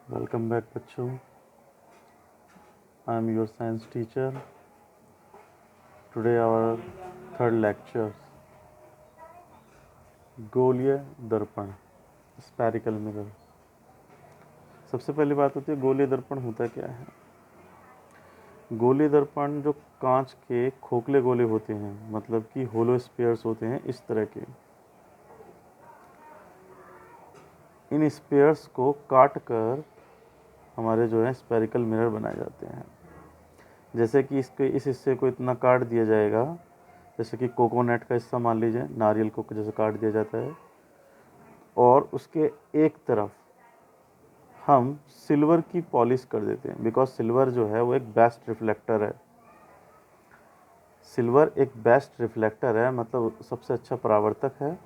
Welcome back बच्चों. I am your science teacher. Today our third lecture, गोलीय दर्पण, spherical mirror. सबसे पहली बात होती है गोलीय दर्पण होता क्या है. गोलीय दर्पण जो कांच के खोखले गोले होते हैं, मतलब कि होलो स्फीयर्स होते हैं इस तरह के. इन स्फीयर्स को काट कर हमारे जो है स्फेरिकल मिरर बनाए जाते हैं. जैसे कि इसके इस हिस्से को इतना काट दिया जाएगा, जैसे कि कोकोनट का हिस्सा मान लीजिए, नारियल को जैसे काट दिया जाता है, और उसके एक तरफ हम सिल्वर की पॉलिश कर देते हैं. बिकॉज सिल्वर जो है वो एक बेस्ट रिफ्लेक्टर है. सिल्वर एक बेस्ट रिफ्लेक्टर है, मतलब सबसे अच्छा परावर्तक है.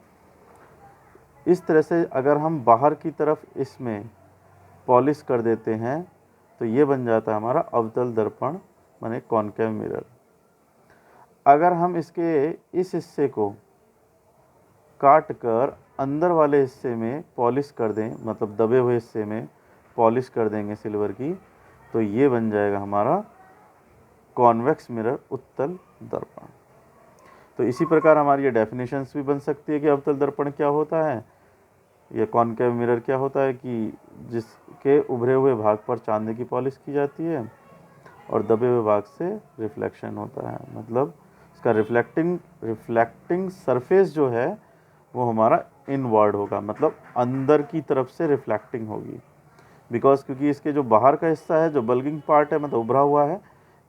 इस तरह से अगर हम बाहर की तरफ इसमें पॉलिश कर देते हैं तो ये बन जाता है हमारा अवतल दर्पण, माने कॉनकेव मिरर. अगर हम इसके इस हिस्से को काट कर अंदर वाले हिस्से में पॉलिश कर दें, मतलब दबे हुए हिस्से में पॉलिश कर देंगे सिल्वर की, तो ये बन जाएगा हमारा कॉन्वेक्स मिरर, उत्तल दर्पण. तो इसी प्रकार हमारी ये डेफिनेशंस भी बन सकती है कि अवतल दर्पण क्या होता है, यह कॉनकेव मिरर क्या होता है कि जिसके उभरे हुए भाग पर चांदी की पॉलिश की जाती है और दबे हुए भाग से रिफ्लेक्शन होता है. मतलब इसका रिफ्लेक्टिंग सरफेस जो है वो हमारा इनवर्ड होगा, मतलब अंदर की तरफ से रिफ्लेक्टिंग होगी. बिकॉज क्योंकि इसके जो बाहर का हिस्सा है, जो बल्गिंग पार्ट है, मतलब उभरा हुआ है,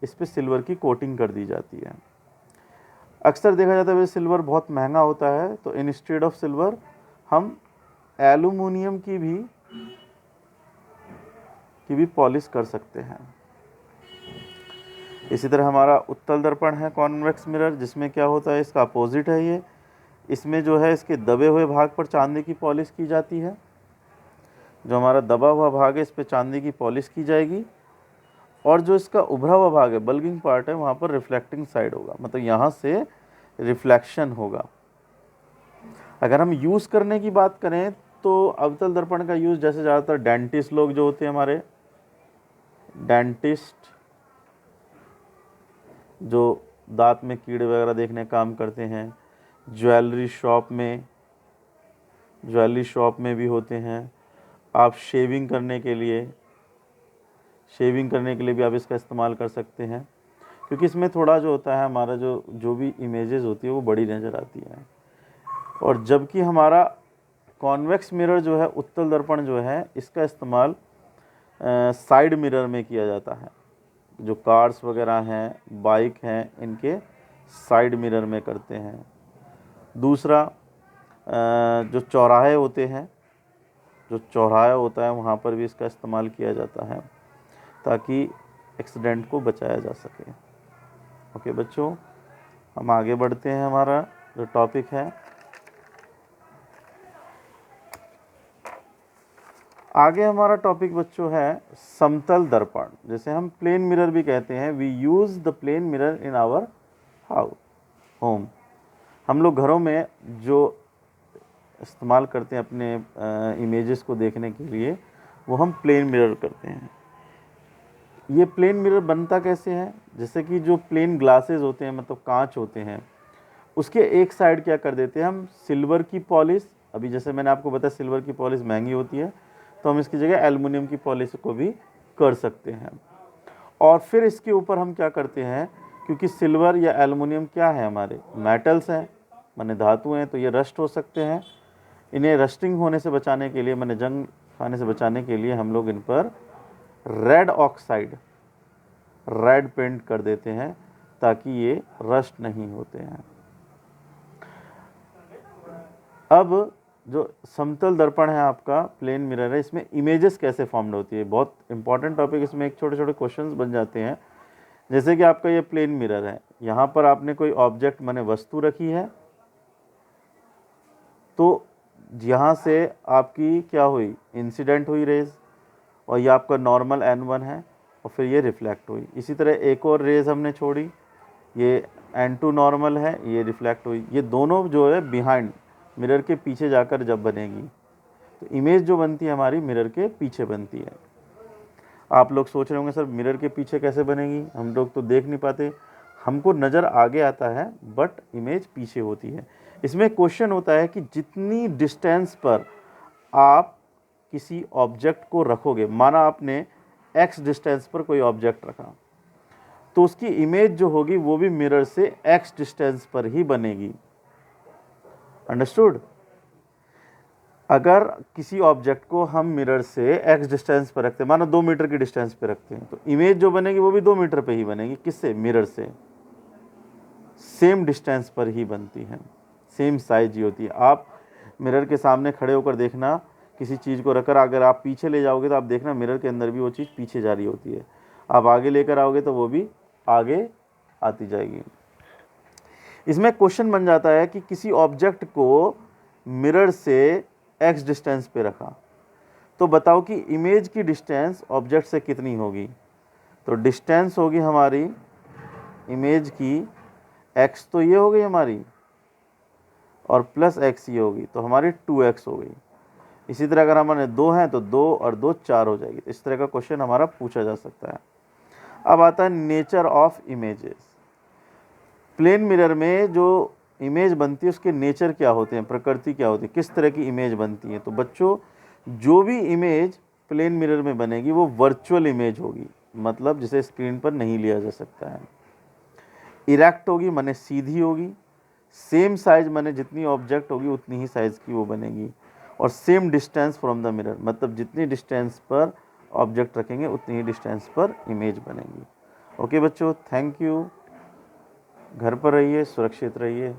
इस पर सिल्वर की कोटिंग कर दी जाती है. अक्सर देखा जाता है सिल्वर बहुत महंगा होता है, तो इंस्टेड ऑफ सिल्वर हम एल्यूमिनियम की भी पॉलिश कर सकते हैं. इसी तरह हमारा उत्तल दर्पण है कॉन्वेक्स मिरर, जिसमें क्या होता है, इसका अपोजिट है ये. इसमें जो है इसके दबे हुए भाग पर चांदी की पॉलिश की जाती है. जो हमारा दबा हुआ भाग है इस पर चांदी की पॉलिश की जाएगी, और जो इसका उभरा हुआ भाग है, बल्गिंग पार्ट है, वहाँ पर रिफ्लेक्टिंग साइड होगा, मतलब यहाँ से रिफ्लेक्शन होगा. अगर हम यूज़ करने की बात करें तो अवतल दर्पण का यूज़ जैसे ज़्यादातर डेंटिस्ट लोग जो होते हैं, हमारे डेंटिस्ट जो दांत में कीड़े वगैरह देखने काम करते हैं, ज्वेलरी शॉप में भी होते हैं. आप शेविंग करने के लिए भी आप इसका इस्तेमाल कर सकते हैं, क्योंकि इसमें थोड़ा जो होता है हमारा जो भी इमेजेस होती है वो बड़ी नज़र आती है. और जबकि हमारा कॉन्वेक्स मिरर जो है, उत्तल दर्पण जो है, इसका इस्तेमाल साइड मिरर में किया जाता है. जो कार्स वगैरह हैं, बाइक हैं, इनके साइड मिरर में करते हैं. दूसरा जो चौराहे होते हैं, जो चौराहा होता है वहाँ पर भी इसका इस्तेमाल किया जाता है ताकि एक्सीडेंट को बचाया जा सके. ओके बच्चों, हम आगे बढ़ते हैं. हमारा जो टॉपिक है, आगे हमारा टॉपिक बच्चों है समतल दर्पण, जैसे हम प्लेन मिरर भी कहते हैं. We use the plane mirror in our home. हम लोग घरों में जो इस्तेमाल करते हैं अपने इमेजेस को देखने के लिए, वो हम प्लेन मिरर करते हैं. ये प्लेन मिरर बनता कैसे है, जैसे कि जो प्लेन ग्लासेस होते हैं, मतलब कांच होते हैं, उसके एक साइड क्या कर देते हैं हम, सिल्वर की पॉलिश. अभी जैसे मैंने आपको बताया सिल्वर की पॉलिश महंगी होती है, तो हम इसकी जगह एल्युमिनियम की पॉलिश को भी कर सकते हैं. और फिर इसके ऊपर हम क्या करते हैं, क्योंकि सिल्वर या एल्युमिनियम क्या है, हमारे मेटल्स हैं, माने धातु हैं, तो ये रस्ट हो सकते हैं. इन्हें रस्टिंग होने से बचाने के लिए, माने जंग खाने से बचाने के लिए, हम लोग इन पर रेड पेंट कर देते हैं ताकि ये रस्ट नहीं होते हैं. अब जो समतल दर्पण है आपका, प्लेन मिरर है, इसमें इमेजेस कैसे फॉर्म्ड होती है, बहुत इंपॉर्टेंट टॉपिक. इसमें एक छोटे छोटे क्वेश्चंस बन जाते हैं. जैसे कि आपका ये प्लेन मिरर है, यहाँ पर आपने कोई ऑब्जेक्ट माने वस्तु रखी है, तो यहाँ से आपकी क्या हुई, इंसिडेंट हुई रेज, और ये आपका नॉर्मल n1 है, और फिर ये रिफ्लेक्ट हुई. इसी तरह एक और रेज हमने छोड़ी, ये n2 नॉर्मल है, ये रिफ्लेक्ट हुई. ये दोनों जो है बिहाइंड, मिरर के पीछे जाकर जब बनेगी, तो इमेज जो बनती है हमारी मिरर के पीछे बनती है. आप लोग सोच रहे होंगे सर मिरर के पीछे कैसे बनेगी, हम लोग तो देख नहीं पाते, हमको नज़र आगे आता है बट इमेज पीछे होती है। इसमें क्वेश्चन होता है कि जितनी डिस्टेंस पर आप किसी ऑब्जेक्ट को रखोगे, माना आपने x डिस्टेंस पर कोई ऑब्जेक्ट रखा, तो उसकी इमेज जो होगी वो भी मिरर से x डिस्टेंस पर ही बनेगी। अंडरस्टूड? अगर किसी ऑब्जेक्ट को हम मिरर से x डिस्टेंस पर रखते हैं, मानो 2 मीटर की डिस्टेंस पे रखते हैं, तो इमेज जो बनेगी वो भी 2 मीटर पे ही बनेगी। किससे? मिरर से। सेम डिस्टेंस पर ही बनती है, सेम साइज ही होती है। आप मिरर के सामने खड़े होकर देखना, किसी चीज़ को रखकर अगर आप पीछे ले जाओगे तो आप देखना मिरर के अंदर भी वो चीज़ पीछे जा रही होती है, आप आगे लेकर आओगे तो वो भी आगे आती जाएगी। इसमें क्वेश्चन बन जाता है कि किसी ऑब्जेक्ट को मिरर से x डिस्टेंस पे रखा, तो बताओ कि इमेज की डिस्टेंस ऑब्जेक्ट से कितनी होगी। तो डिस्टेंस होगी हमारी इमेज की, x तो ये हो गई हमारी और प्लस x ये होगी, तो हमारी 2x हो गई। इसी तरह अगर हमारे 2 हैं तो 2 और 2 4 हो जाएगी। इस तरह का क्वेश्चन हमारा पूछा जा सकता है। अब आता है nature of images. Plane mirror में जो इमेज बनती है उसके नेचर क्या होते हैं, प्रकृति क्या होती है, किस तरह की इमेज बनती है। तो बच्चों, जो भी इमेज प्लेन मिरर में बनेगी वो वर्चुअल इमेज होगी, मतलब जिसे स्क्रीन पर नहीं लिया जा सकता है। इरेक्ट होगी माने सीधी होगी, सेम साइज माने जितनी ऑब्जेक्ट होगी उतनी ही साइज की वो बनेगी, और same distance from the mirror, मतलब जितनी डिस्टेंस पर ऑब्जेक्ट रखेंगे उतनी ही डिस्टेंस पर इमेज बनेगी। ओके बच्चों, थैंक यू। घर पर रहिए, सुरक्षित रहिए।